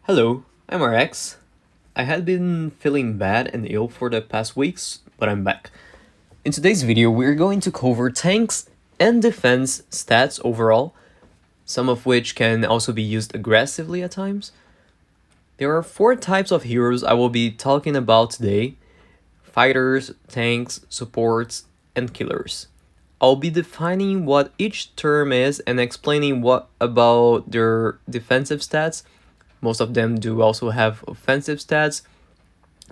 Hello, I'm RX. I had been feeling bad and ill for the past weeks, but I'm back. In today's video, we're going to cover tanks and defense stats overall, some of which can also be used aggressively at times. There are four types of heroes I will be talking about today: fighters, tanks, supports, and killers. I'll be defining what each term is and explaining what about their defensive stats. Most of them do also have offensive stats,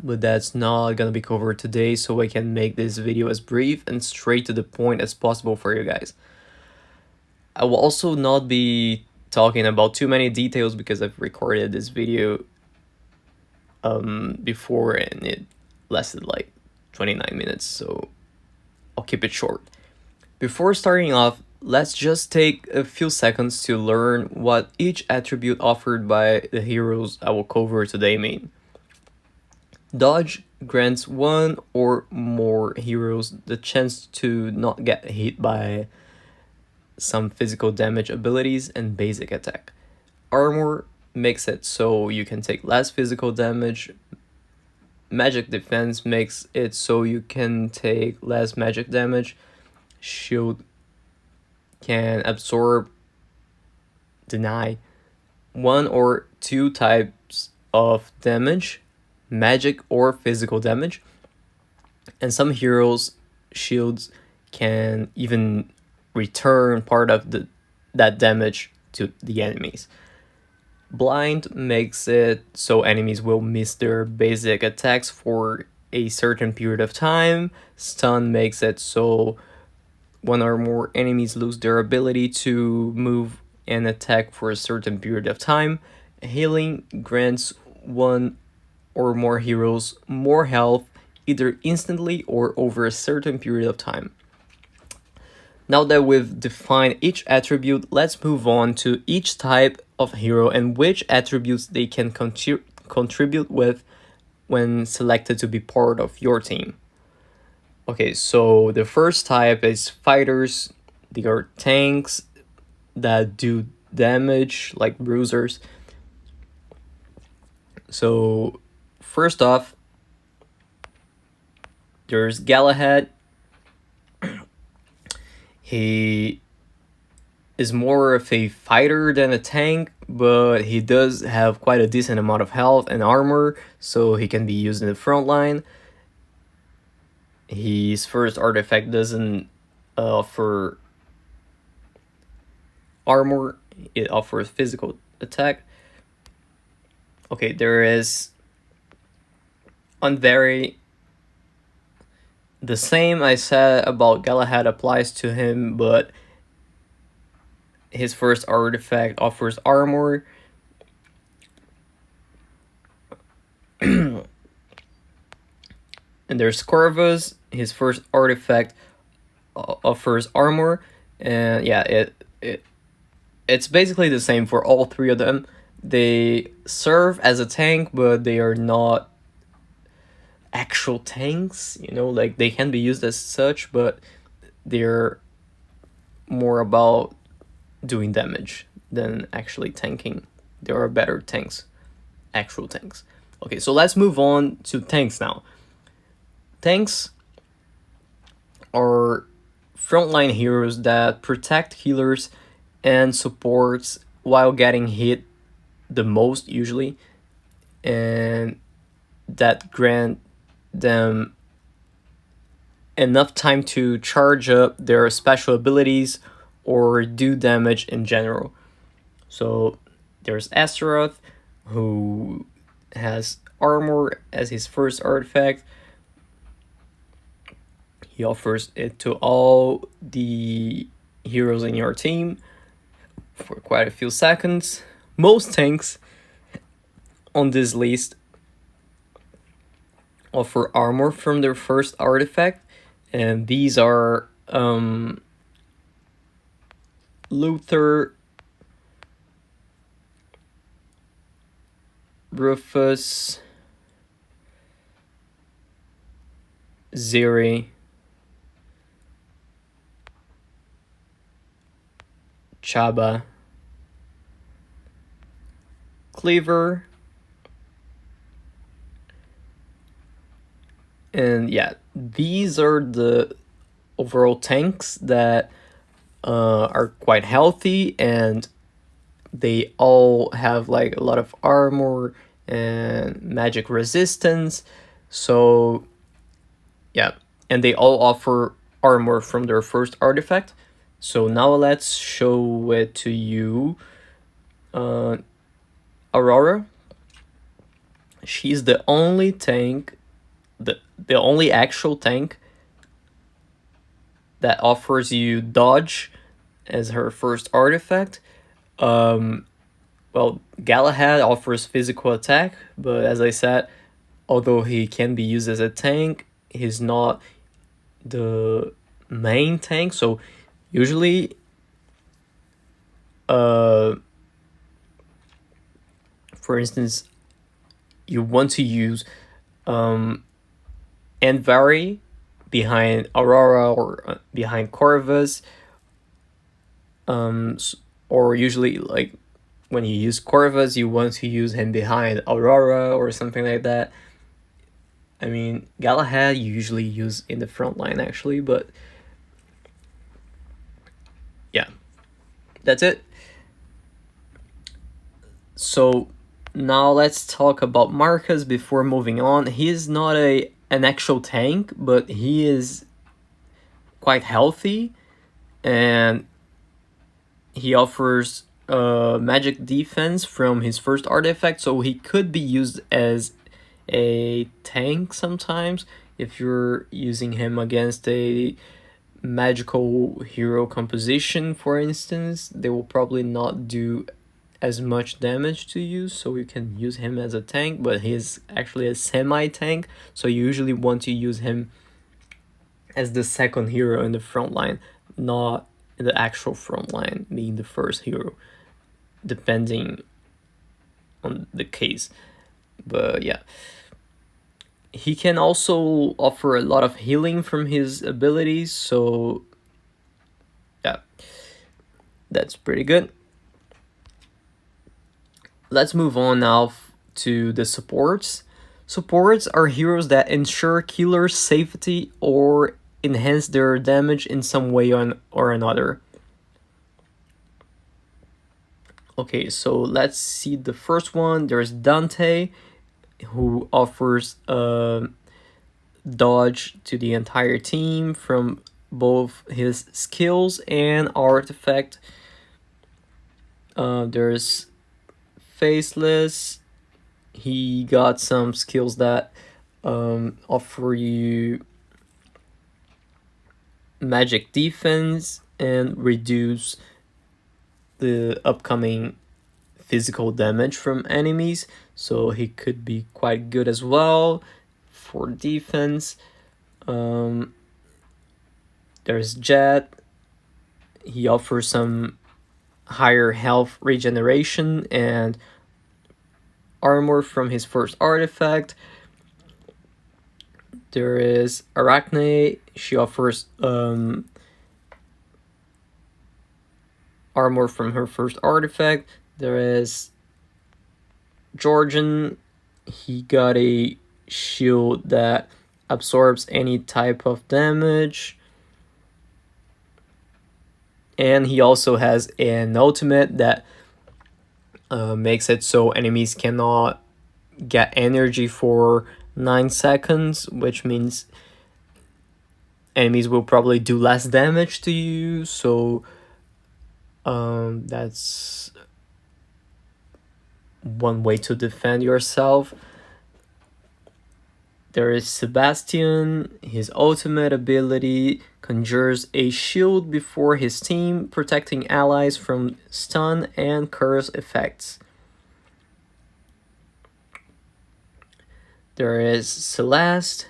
but that's not gonna be covered today, so I can make this video as brief and straight to the point as possible for you guys. I will also not be talking about too many details because I've recorded this video before and it lasted like 29 minutes, so I'll keep it short. Before starting off, let's just take a few seconds to learn what each attribute offered by the heroes I will cover today mean. Dodge grants one or more heroes the chance to not get hit by some physical damage abilities and basic attack. Armor makes it so you can take less physical damage. Magic defense makes it so you can take less magic damage. Shield can absorb, deny one or two types of damage, magic or physical damage. And some heroes' shields can even return part of that damage to the enemies. Blind makes it so enemies will miss their basic attacks for a certain period of time. Stun makes it so one or more enemies lose their ability to move and attack for a certain period of time. Healing grants one or more heroes more health either instantly or over a certain period of time. Now that we've defined each attribute, let's move on to each type of hero and which attributes they can contribute with when selected to be part of your team. Okay, so the first type is fighters. They are tanks that do damage like bruisers. So first off, there's Galahad. He is more of a fighter than a tank, but he does have quite a decent amount of health and armor, so he can be used in the front line. His first artifact doesn't offer armor, it offers physical attack. Okay, there is Unvary. The same I said about Galahad applies to him, but his first artifact offers armor. And there's Corvus. His first artifact offers armor, and yeah, it's basically the same for all three of them. They serve as a tank, but they are not actual tanks. Like they can be used as such, but they're more about doing damage than actually tanking. There are better tanks, actual tanks. Okay, so let's move on to tanks now. Tanks are frontline heroes that protect healers and supports while getting hit the most usually, and that grant them enough time to charge up their special abilities or do damage in general. So there's Astaroth, who has armor as his first artifact. He offers it to all the heroes in your team for quite a few seconds. Most tanks on this list offer armor from their first artifact, and these are Luther, Rufus, Ziri, Chaba, Cleaver, And yeah, these are the overall tanks that are quite healthy, and they all have like a lot of armor and magic resistance. So yeah, and they all offer armor from their first artifact. So now let's show it to you. uh, Aurora, she's the only tank, the only actual tank that offers you dodge as her first artifact. Um, well, Galahad offers physical attack, but as I said, although he can be used as a tank, he's not the main tank. So usually, uh, for instance, you want to use Andvari behind Aurora or behind Corvus, or usually like when you use Corvus, you want to use him behind Aurora or something like that. I mean, Galahad you usually use in the front line actually, but yeah, that's it. So now let's talk about Marcus before moving on. He is not an actual tank, but he is quite healthy, and he offers magic defense from his first artifact, so he could be used as a tank sometimes if you're using him against a magical hero composition, for instance. They will probably not do as much damage to you, so you can use him as a tank, but he's actually a semi-tank, so you usually want to use him as the second hero in the front line, not in the actual front line being the first hero, depending on the case. But yeah, he can also offer a lot of healing from his abilities, so yeah, that's pretty good. Let's move on now to the supports. Supports are heroes that ensure killers' safety or enhance their damage in some way or another. Okay, so let's see the first one. There's Dante, who offers dodge to the entire team from both his skills and artifact. There's Faceless. He got some skills that offer you magic defense and reduce the upcoming physical damage from enemies, so he could be quite good as well for defense. There's Jet. He offers some higher health regeneration and armor from his first artifact. There is Arachne. She offers armor from her first artifact. There is Georgian. He got a shield that absorbs any type of damage. And he also has an ultimate that makes it so enemies cannot get energy for 9 seconds, which means enemies will probably do less damage to you. So that's one way to defend yourself. There is Sebastian. His ultimate ability conjures a shield before his team, protecting allies from stun and curse effects. There is Celeste.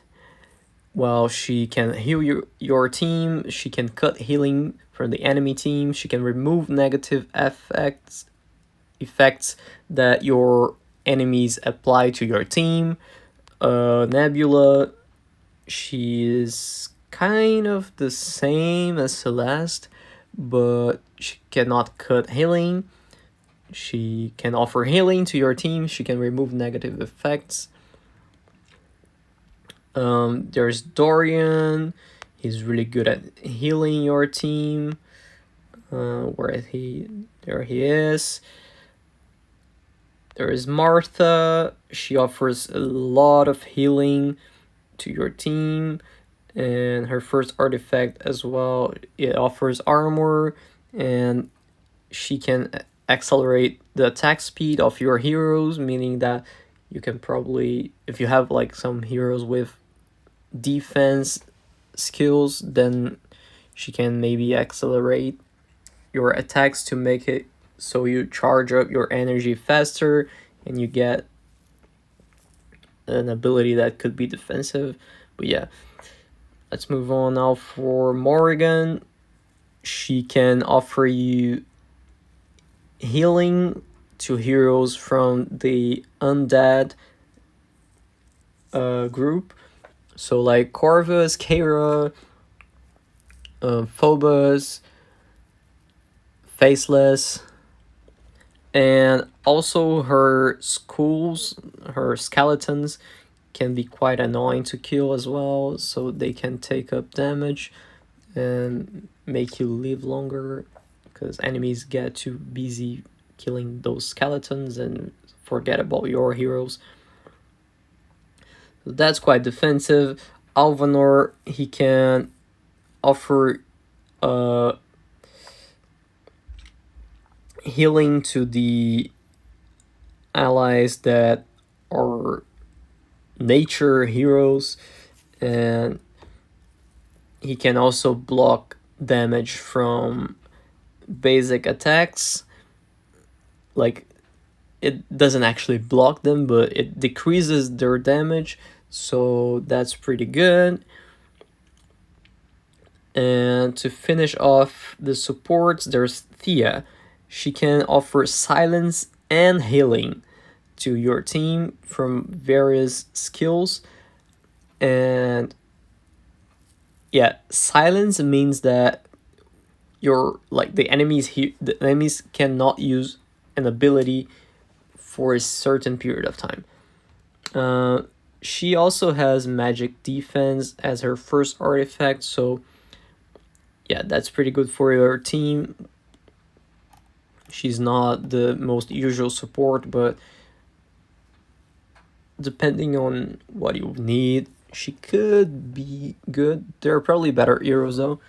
While she can heal your team, she can cut healing from the enemy team. She can remove negative effects that your enemies apply to your team. Nebula, she is kind of the same as Celeste, but she cannot cut healing. She can offer healing to your team. She can remove negative effects. There's Dorian. He's really good at healing your team. There he is. There is Martha. She offers a lot of healing to your team, and her first artifact as well, it offers armor, and she can accelerate the attack speed of your heroes, meaning that you can probably, if you have like some heroes with defense skills, then she can maybe accelerate your attacks to make it so you charge up your energy faster and you get an ability that could be defensive. But yeah, let's move on now for Morrigan. She can offer you healing to heroes from the undead group. So like Corvus, Kara, Phobos, Faceless, and also her schools, her skeletons can be quite annoying to kill as well, so they can take up damage and make you live longer, because enemies get too busy killing those skeletons and forget about your heroes. So that's quite defensive. Alvanor, he can offer healing to the allies that are nature heroes, and he can also block damage from basic attacks. Like, it doesn't actually block them, but it decreases their damage, so that's pretty good. And to finish off the supports, there's Thea. She can offer silence and healing to your team from various skills. And yeah, silence means that the enemies cannot use an ability for a certain period of time. She also has magic defense as her first artifact, so yeah, that's pretty good for your team. She's not the most usual support, but depending on what you need, she could be good. There are probably better heroes though.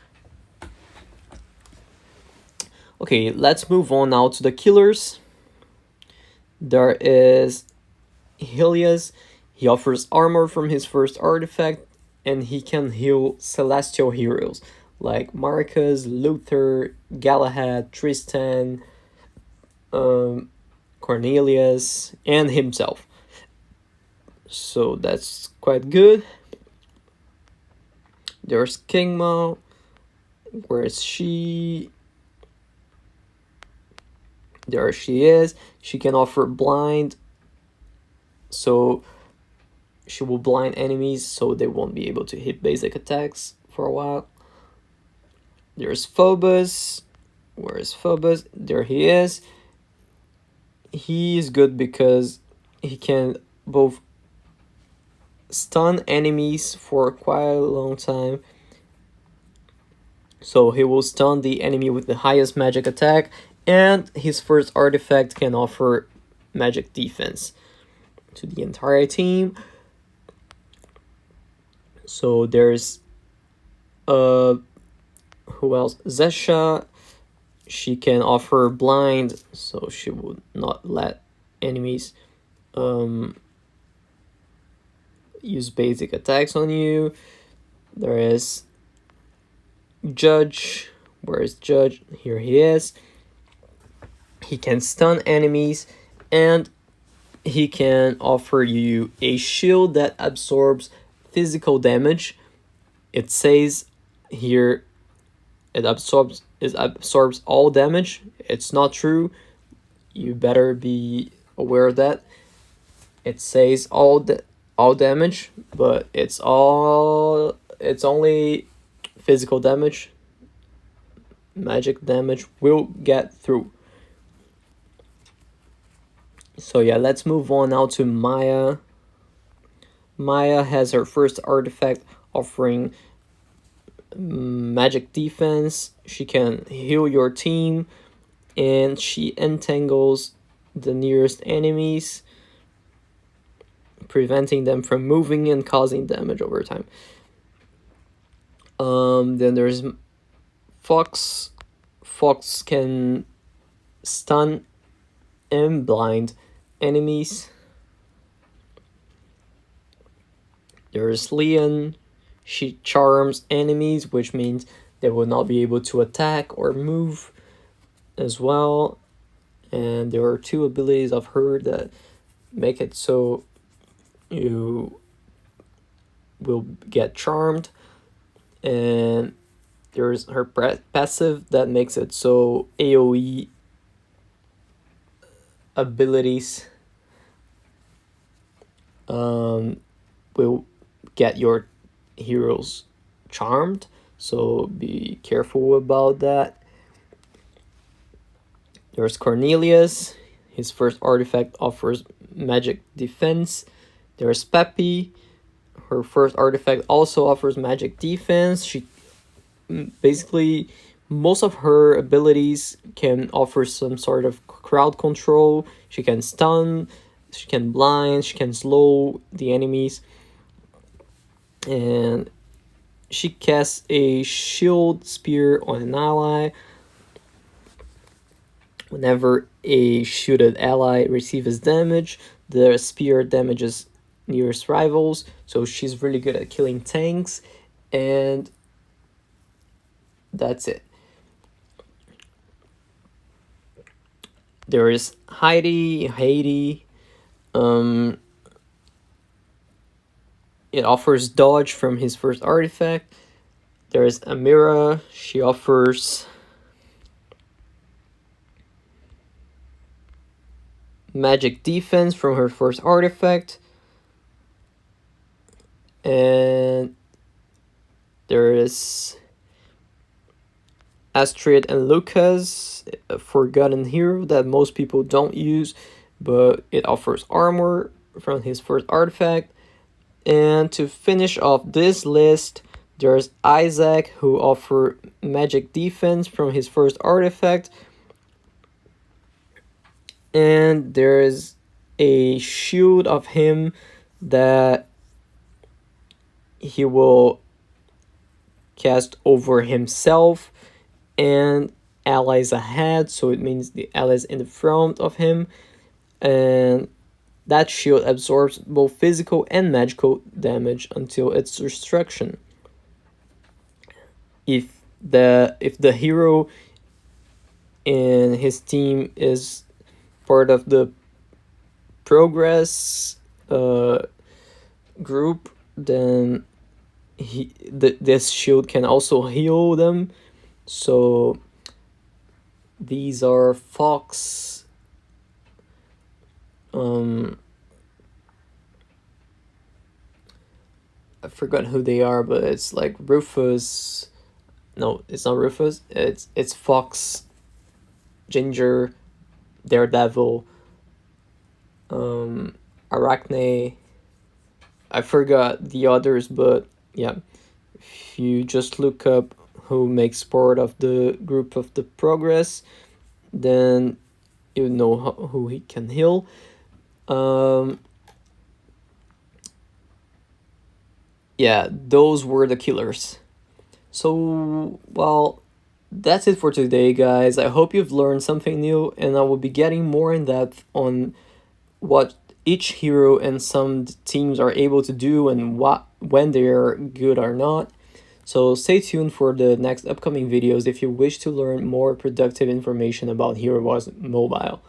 Okay, let's move on now to the killers. There is Helios. He offers armor from his first artifact, and he can heal celestial heroes like Marcus, Luther, Galahad, Tristan, Cornelius, and himself. So that's quite good. There's Kingma. Where is she? There she is. She can offer blind, so she will blind enemies so they won't be able to hit basic attacks for a while. There's Phobos. Where is Phobos? There he is. He is good because he can both stun enemies for quite a long time. So he will stun the enemy with the highest magic attack, and his first artifact can offer magic defense to the entire team. So there's who else? Zesha. She can offer blind, so she would not let enemies use basic attacks on you. There is Judge. Where is Judge? Here he is. He can stun enemies, and he can offer you a shield that absorbs physical damage. It says here it absorbs all damage. It's not true. You better be aware of that. It says all damage, but it's only physical damage. Magic damage will get through. So yeah, let's move on now to Maya. Maya has her first artifact offering magic defense. She can heal your team, and she entangles the nearest enemies, preventing them from moving and causing damage over time. Then there's Fox. Fox can stun and blind enemies. There's Leon. She charms enemies, which means they will not be able to attack or move as well. And there are two abilities of her that make it so you will get charmed. And there's her passive that makes it so AoE abilities will get your heroes charmed, so be careful about that. There's Cornelius. His first artifact offers magic defense. There's Peppy. Her first artifact also offers magic defense. She basically, most of her abilities can offer some sort of crowd control. She can stun, she can blind, she can slow the enemies. And she casts a shield spear on an ally. Whenever a shielded ally receives damage, the spear damages nearest rivals. So she's really good at killing tanks, and that's it. There is Heidi. It offers dodge from his first artifact. There is Amira. She offers magic defense from her first artifact. And there is Astrid and Lucas, a forgotten hero that most people don't use, but it offers armor from his first artifact. And to finish off this list, there's Isaac, who offers magic defense from his first artifact. And there's a shield of him that he will cast over himself and allies ahead, so it means the allies in the front of him, and that shield absorbs both physical and magical damage until its destruction. If the hero in his team is part of the progress group, then this shield can also heal them. So these are Fox, I forgot who they are, but it's like Rufus. No, it's not Rufus. It's Fox, Ginger, Daredevil, Arachne. I forgot the others, but yeah, if you just look up who makes part of the group of the progress, then you know who he can heal. Yeah, those were the killers. So, well, that's it for today, guys. I hope you've learned something new, and I will be getting more in depth on what each hero and some teams are able to do and when they are good or not. So stay tuned for the next upcoming videos if you wish to learn more productive information about Hero Wars Mobile.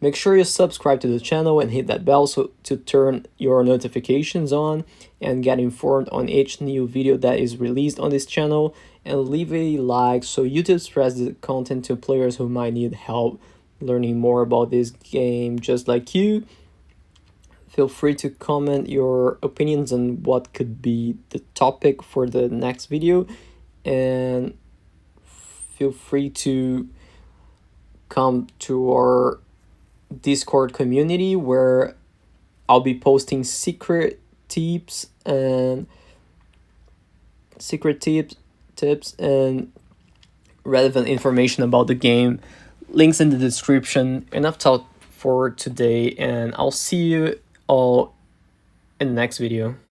Make sure you subscribe to the channel and hit that bell to turn your notifications on and get informed on each new video that is released on this channel, and leave a like so YouTube spreads the content to players who might need help learning more about this game just like you. Feel free to comment your opinions on what could be the topic for the next video, and feel free to come to our Discord community where I'll be posting secret tips and secret tips and relevant information about the game. Links in the description. Enough talk for today, and I'll see you all in the next video.